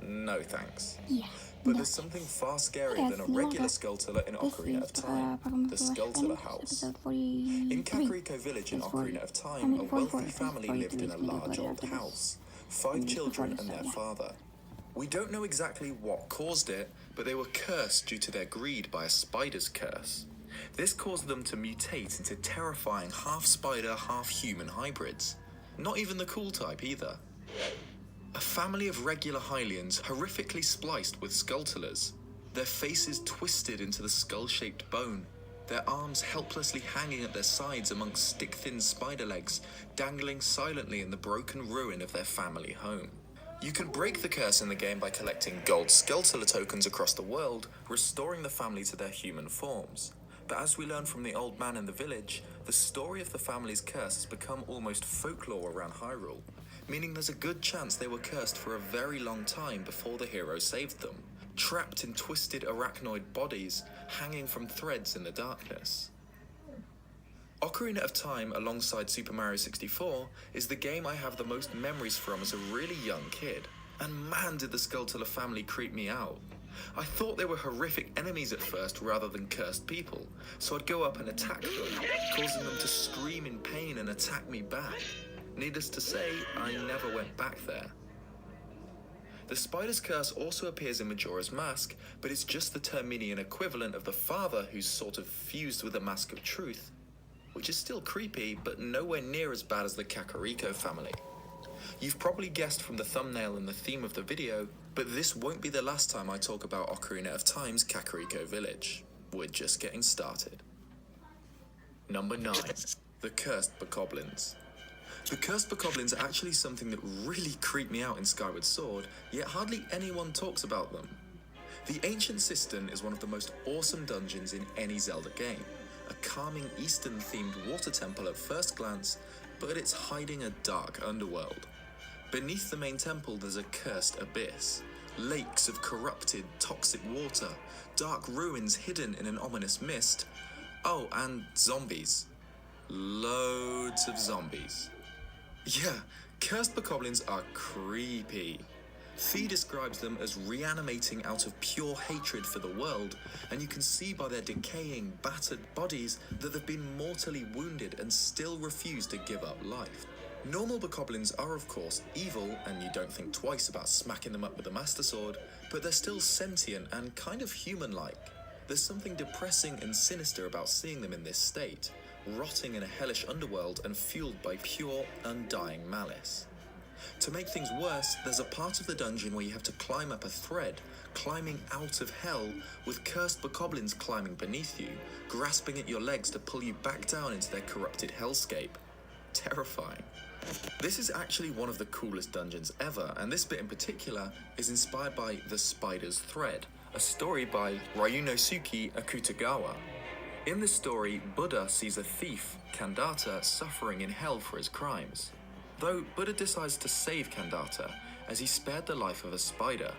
No thanks. Yeah. But there's something far scarier than a regular Skulltula in Ocarina of Time, the Skulltula House. In Kakariko Village in Ocarina of Time, a wealthy family lived in a large old house, 5 children and their father. We don't know exactly what caused it, but they were cursed due to their greed by a spider's curse. This caused them to mutate into terrifying half-spider, half-human hybrids. Not even the cool type either. A family of regular Hylians horrifically spliced with Skulltulas, their faces twisted into the skull-shaped bone, their arms helplessly hanging at their sides amongst stick-thin spider legs, dangling silently in the broken ruin of their family home. You can break the curse in the game by collecting gold Skulltula tokens across the world, restoring the family to their human forms. But as we learn from the old man in the village, the story of the family's curse has become almost folklore around Hyrule, meaning there's a good chance they were cursed for a very long time before the hero saved them, trapped in twisted arachnoid bodies, hanging from threads in the darkness. Ocarina of Time, alongside Super Mario 64, is the game I have the most memories from as a really young kid. And man, did the Skulltula family creep me out. I thought they were horrific enemies at first rather than cursed people, so I'd go up and attack them, causing them to scream in pain and attack me back. Needless to say, I never went back there. The spider's curse also appears in Majora's Mask, but it's just the Terminian equivalent of the father who's sort of fused with the Mask of Truth, which is still creepy, but nowhere near as bad as the Kakariko family. You've probably guessed from the thumbnail and the theme of the video, but this won't be the last time I talk about Ocarina of Time's Kakariko Village. We're just getting started. Number 9. The Cursed Bokoblins. The Cursed Bokoblins are actually something that really creeped me out in Skyward Sword, yet hardly anyone talks about them. The Ancient Cistern is one of the most awesome dungeons in any Zelda game, a calming Eastern-themed water temple at first glance, but it's hiding a dark underworld. Beneath the main temple there's a cursed abyss, lakes of corrupted, toxic water, dark ruins hidden in an ominous mist. Oh, and zombies. Loads of zombies. Yeah, cursed bokoblins are creepy. Fee describes them as reanimating out of pure hatred for the world, and you can see by their decaying, battered bodies that they've been mortally wounded and still refuse to give up life. Normal bokoblins are of course evil, and you don't think twice about smacking them up with a Master Sword, but they're still sentient and kind of human-like. There's something depressing and sinister about seeing them in this state, rotting in a hellish underworld and fueled by pure, undying malice. To make things worse, there's a part of the dungeon where you have to climb up a thread, climbing out of hell, with cursed bokoblins climbing beneath you, grasping at your legs to pull you back down into their corrupted hellscape. Terrifying. This is actually one of the coolest dungeons ever, and this bit in particular is inspired by The Spider's Thread, a story by Ryunosuke Akutagawa. In this story, Buddha sees a thief, Kandata, suffering in hell for his crimes. Though Buddha decides to save Kandata, as he spared the life of a spider.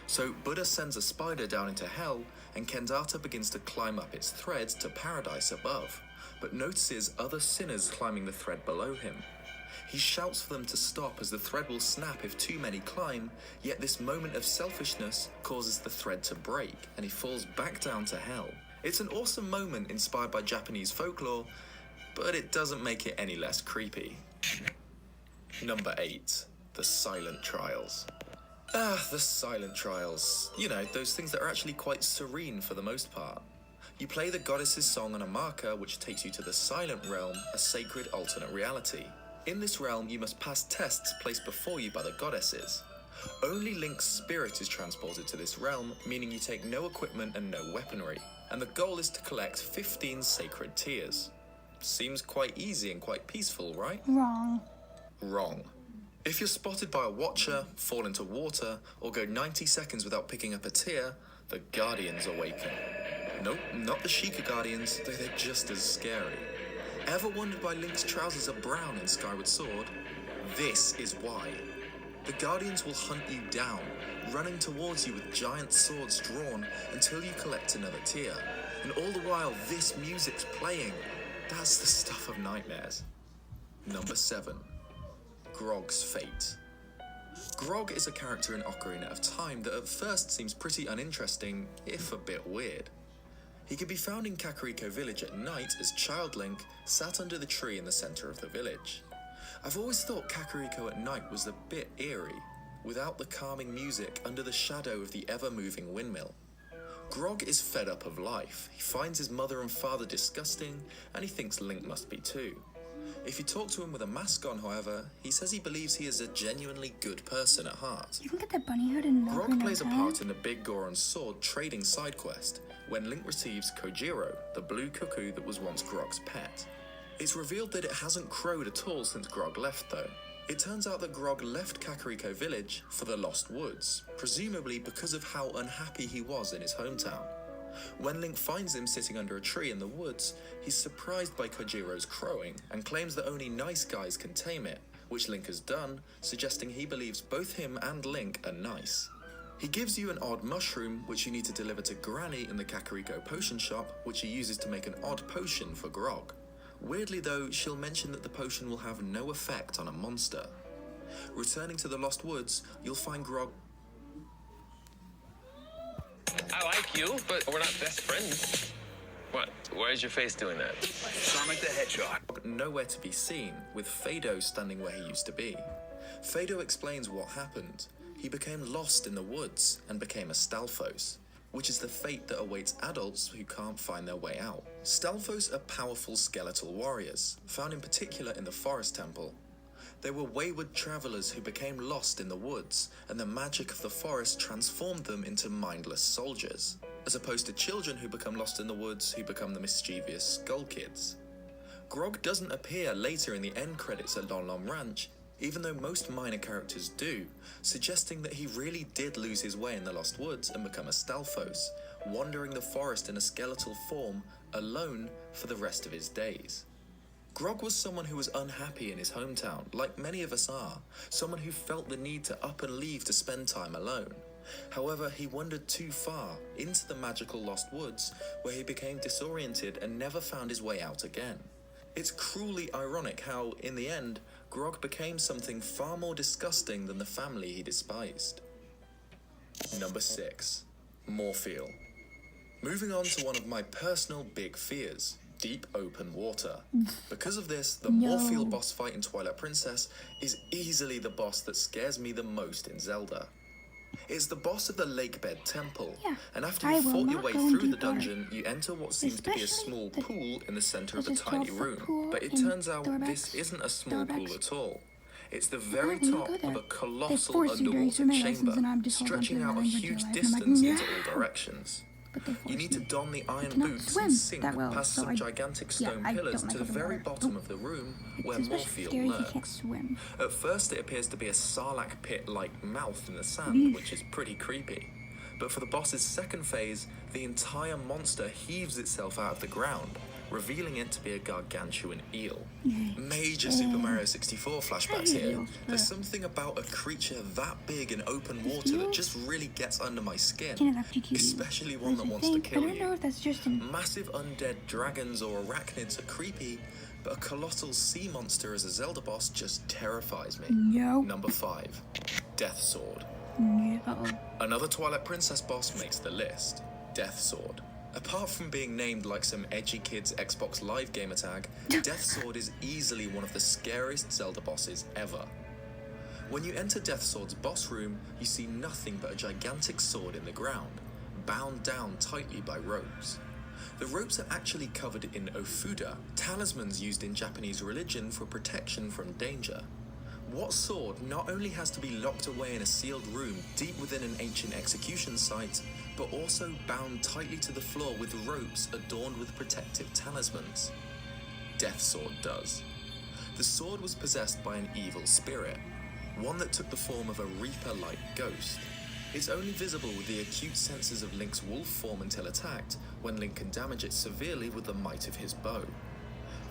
So Buddha sends a spider down into hell, and Kandata begins to climb up its threads to paradise above, but notices other sinners climbing the thread below him. He shouts for them to stop as the thread will snap if too many climb, yet this moment of selfishness causes the thread to break, and he falls back down to hell. It's an awesome moment inspired by Japanese folklore, but it doesn't make it any less creepy. Number 8. The Silent Trials. The Silent Trials. You know, those things that are actually quite serene for the most part. You play the goddess's song on a marker which takes you to the Silent Realm, a sacred alternate reality. In this realm, you must pass tests placed before you by the goddesses. Only Link's spirit is transported to this realm, meaning you take no equipment and no weaponry. And the goal is to collect 15 sacred tears. Seems quite easy and quite peaceful, right? Wrong. If you're spotted by a watcher, fall into water, or go 90 seconds without picking up a tear, the Guardians awaken. Nope, not the Sheikah Guardians, though they're just as scary. Ever wondered why Link's trousers are brown in Skyward Sword? This is why. The Guardians will hunt you down, running towards you with giant swords drawn until you collect another tear. And all the while, this music's playing. That's the stuff of nightmares. Number 7. Grog's Fate. Grog is a character in Ocarina of Time that at first seems pretty uninteresting, if a bit weird. He can be found in Kakariko Village at night as Child Link, sat under the tree in the center of the village. I've always thought Kakariko at night was a bit eerie, without the calming music under the shadow of the ever-moving windmill. Grog is fed up of life. He finds his mother and father disgusting, and he thinks Link must be too. If you talk to him with a mask on, however, he says he believes he is a genuinely good person at heart. You can get that bunny hood in Grog plays a part in the Big Goron Sword trading side quest, when Link receives Kojiro, the blue cuckoo that was once Grog's pet. It's revealed that it hasn't crowed at all since Grog left, though. It turns out that Grog left Kakariko Village for the Lost Woods, presumably because of how unhappy he was in his hometown. When Link finds him sitting under a tree in the woods, he's surprised by Kojiro's crowing and claims that only nice guys can tame it, which Link has done, suggesting he believes both him and Link are nice. He gives you an odd mushroom, which you need to deliver to Granny in the Kakariko potion shop, which he uses to make an odd potion for Grog. Weirdly though, she'll mention that the potion will have no effect on a monster. Returning to the Lost Woods, you'll find Grog. I like you, but we're not best friends. What? Why is your face doing that? Sonic the Hedgehog. Nowhere to be seen, with Fado standing where he used to be. Fado explains what happened. He became lost in the woods and became a Stalfos, which is the fate that awaits adults who can't find their way out. Stalfos are powerful skeletal warriors, found in particular in the Forest Temple. They were wayward travelers who became lost in the woods, and the magic of the forest transformed them into mindless soldiers, as opposed to children who become lost in the woods who become the mischievous Skull Kids. Grog doesn't appear later in the end credits at Lon Lon Ranch, even though most minor characters do, suggesting that he really did lose his way in the Lost Woods and become a Stalfos, wandering the forest in a skeletal form, alone for the rest of his days. Grog was someone who was unhappy in his hometown, like many of us are, someone who felt the need to up and leave to spend time alone. However, he wandered too far, into the magical Lost Woods, where he became disoriented and never found his way out again. It's cruelly ironic how, in the end, Grog became something far more disgusting than the family he despised. Number 6. Morpheal. Moving on to one of my personal big fears. Deep open water. Because of this, the Morpheal boss fight in Twilight Princess is easily the boss that scares me the most in Zelda. It's the boss of the Lakebed Temple, and after you fought your way through the dungeon, you enter what seems to be a small pool in the center of a tiny room. But it turns out this isn't a small pool at all. It's the very top of a colossal underwater chamber, stretching out a huge distance into all directions. You need to don the iron boots and sink past some gigantic stone pillars to the very bottom of the room where Morpheal lurks. At first it appears to be a sarlacc pit-like mouth in the sand, which is pretty creepy. But for the boss's second phase, the entire monster heaves itself out of the ground, revealing it to be a gargantuan eel. Major Super Mario 64 flashbacks here. There's something about a creature that big in open water that just really gets under my skin, especially one that wants to kill you. Massive undead dragons or arachnids are creepy, but a colossal sea monster as a Zelda boss just terrifies me. Number 5. Death Sword. Another Twilight Princess boss makes the list. Death Sword. Apart from being named like some edgy kid's Xbox Live gamer tag, Death Sword is easily one of the scariest Zelda bosses ever. When you enter Death Sword's boss room, you see nothing but a gigantic sword in the ground, bound down tightly by ropes. The ropes are actually covered in ofuda, talismans used in Japanese religion for protection from danger. What sword not only has to be locked away in a sealed room deep within an ancient execution site, but also bound tightly to the floor with ropes adorned with protective talismans? Death Sword does. The sword was possessed by an evil spirit, one that took the form of a reaper-like ghost. It's only visible with the acute senses of Link's wolf form until attacked, when Link can damage it severely with the might of his bow.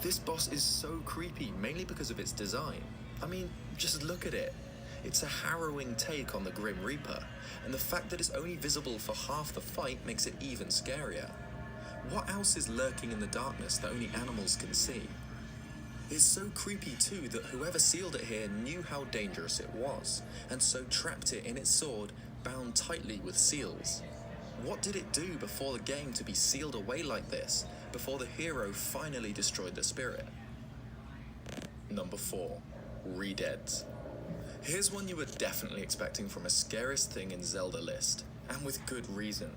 This boss is so creepy, mainly because of its design. I mean, just look at it. It's a harrowing take on the Grim Reaper, and the fact that it's only visible for half the fight makes it even scarier. What else is lurking in the darkness that only animals can see? It's so creepy too that whoever sealed it here knew how dangerous it was, and so trapped it in its sword, bound tightly with seals. What did it do before the game to be sealed away like this, before the hero finally destroyed the spirit? Number 4. Redeads. Here's one you were definitely expecting from a scariest thing in Zelda list, and with good reason.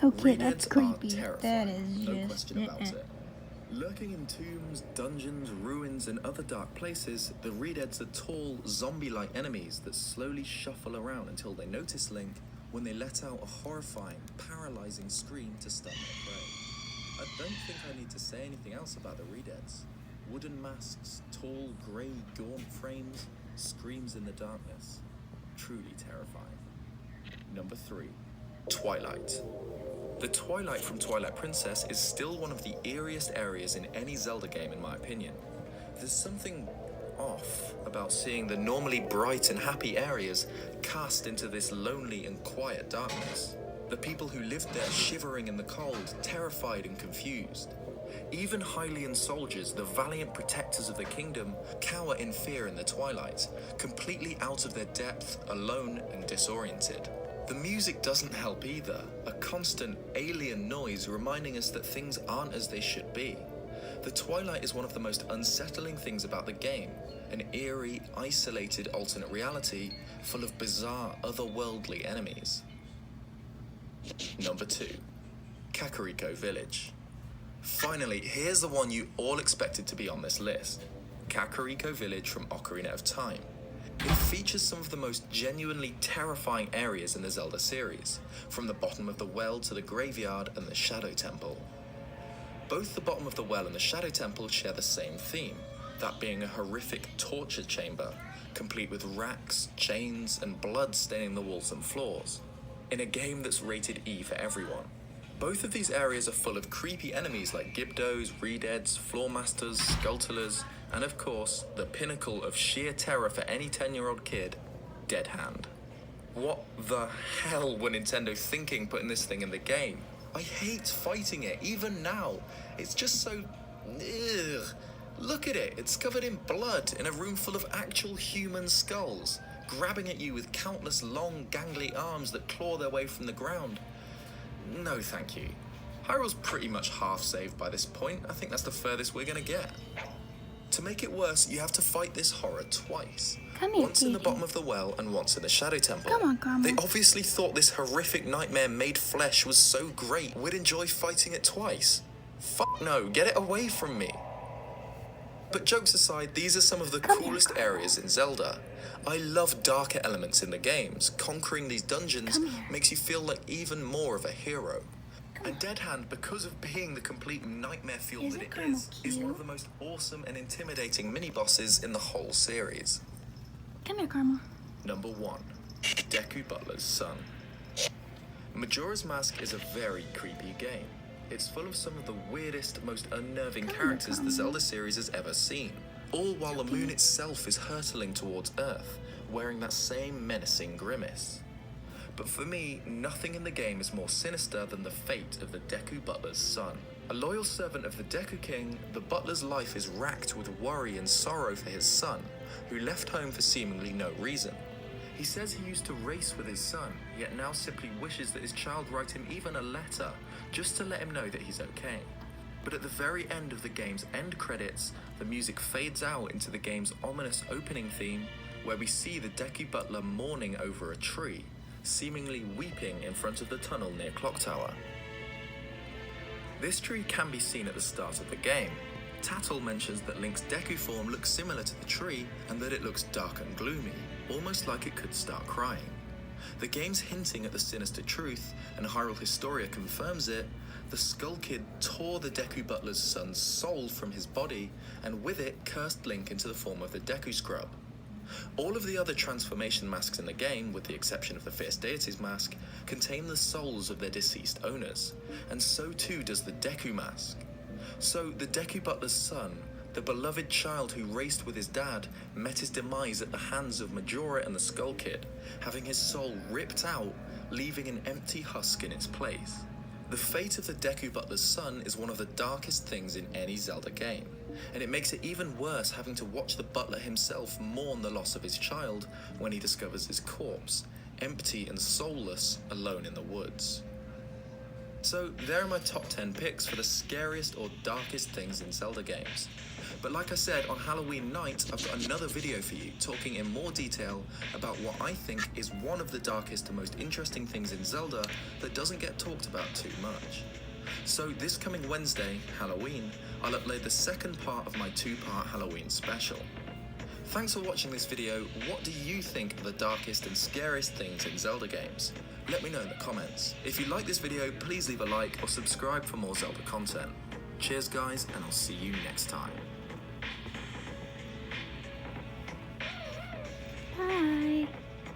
Okay, that's Redeads creepy. are terrifying, That is no just... question about it. Lurking in tombs, dungeons, ruins, and other dark places, the Redeads are tall, zombie-like enemies that slowly shuffle around until they notice Link when they let out a horrifying, paralyzing scream to stun their prey. I don't think I need to say anything else about the Redeads. Wooden masks, tall, grey, gaunt frames, screams in the darkness. Truly terrifying. Number 3. Twilight. The Twilight from Twilight Princess is still one of the eeriest areas in any Zelda game in my opinion. There's something off about seeing the normally bright and happy areas cast into this lonely and quiet darkness. The people who lived there shivering in the cold, terrified and confused. Even Hylian soldiers, the valiant protectors of the kingdom, cower in fear in the twilight, completely out of their depth, alone and disoriented. The music doesn't help either, a constant alien noise reminding us that things aren't as they should be. The twilight is one of the most unsettling things about the game, an eerie, isolated alternate reality full of bizarre, otherworldly enemies. Number 2. Kakariko Village. Finally, here's the one you all expected to be on this list. Kakariko Village from Ocarina of Time. It features some of the most genuinely terrifying areas in the Zelda series, from the bottom of the well to the graveyard and the Shadow Temple. Both the bottom of the well and the Shadow Temple share the same theme, that being a horrific torture chamber, complete with racks, chains, and blood staining the walls and floors, in a game that's rated E for everyone. Both of these areas are full of creepy enemies like Gibdos, Redeads, Floormasters, Skulltulas, and of course, the pinnacle of sheer terror for any 10-year-old kid, Dead Hand. What the hell were Nintendo thinking putting this thing in the game? I hate fighting it, even now. It's just so... ugh. Look at it, it's covered in blood in a room full of actual human skulls, grabbing at you with countless long, gangly arms that claw their way from the ground. No, thank you. Hyrule's pretty much half saved by this point. I think that's the furthest we're gonna get. To make it worse, you have to fight this horror twice. Come here, once in the Gigi. bottom of the well and once in the Shadow Temple. Come on, Carmel. They obviously thought this horrific nightmare made flesh was so great we'd enjoy fighting it twice. Fuck no, get it away from me. But jokes aside, these are some of the coolest areas in Zelda. I love darker elements in the games. Conquering these dungeons makes you feel like even more of a hero. And Dead Hand, because of being the complete nightmare fuel that it is one of the most awesome and intimidating mini-bosses in the whole series. Come here, Carmel. Number 1. Deku Butler's Son. Majora's Mask is a very creepy game. It's full of some of the weirdest, most unnerving characters the Zelda series has ever seen. All while the moon itself is hurtling towards Earth, wearing that same menacing grimace. But for me, nothing in the game is more sinister than the fate of the Deku Butler's son. A loyal servant of the Deku King, the butler's life is racked with worry and sorrow for his son, who left home for seemingly no reason. He says he used to race with his son, yet now simply wishes that his child write him even a letter, just to let him know that he's okay. But at the very end of the game's end credits, the music fades out into the game's ominous opening theme, where we see the Deku Butler mourning over a tree, seemingly weeping in front of the tunnel near Clock Tower. This tree can be seen at the start of the game. Tattle mentions that Link's Deku form looks similar to the tree and that it looks dark and gloomy, almost like it could start crying. The game's hinting at the sinister truth, and Hyrule Historia confirms it. The Skull Kid tore the Deku Butler's son's soul from his body, and with it cursed Link into the form of the Deku Scrub. All of the other transformation masks in the game, with the exception of the Fierce Deity's mask, contain the souls of their deceased owners, and so too does the Deku mask. So the Deku Butler's son, the beloved child who raced with his dad, met his demise at the hands of Majora and the Skull Kid, having his soul ripped out, leaving an empty husk in its place. The fate of the Deku Butler's son is one of the darkest things in any Zelda game, and it makes it even worse having to watch the butler himself mourn the loss of his child when he discovers his corpse, empty and soulless, alone in the woods. So there are my top 10 picks for the scariest or darkest things in Zelda games. But like I said, on Halloween night, I've got another video for you talking in more detail about what I think is one of the darkest and most interesting things in Zelda that doesn't get talked about too much. So this coming Wednesday, Halloween, I'll upload the second part of my 2-part Halloween special. Thanks for watching this video. What do you think are the darkest and scariest things in Zelda games? Let me know in the comments. If you like this video, please leave a like or subscribe for more Zelda content. Cheers guys, and I'll see you next time. Bye.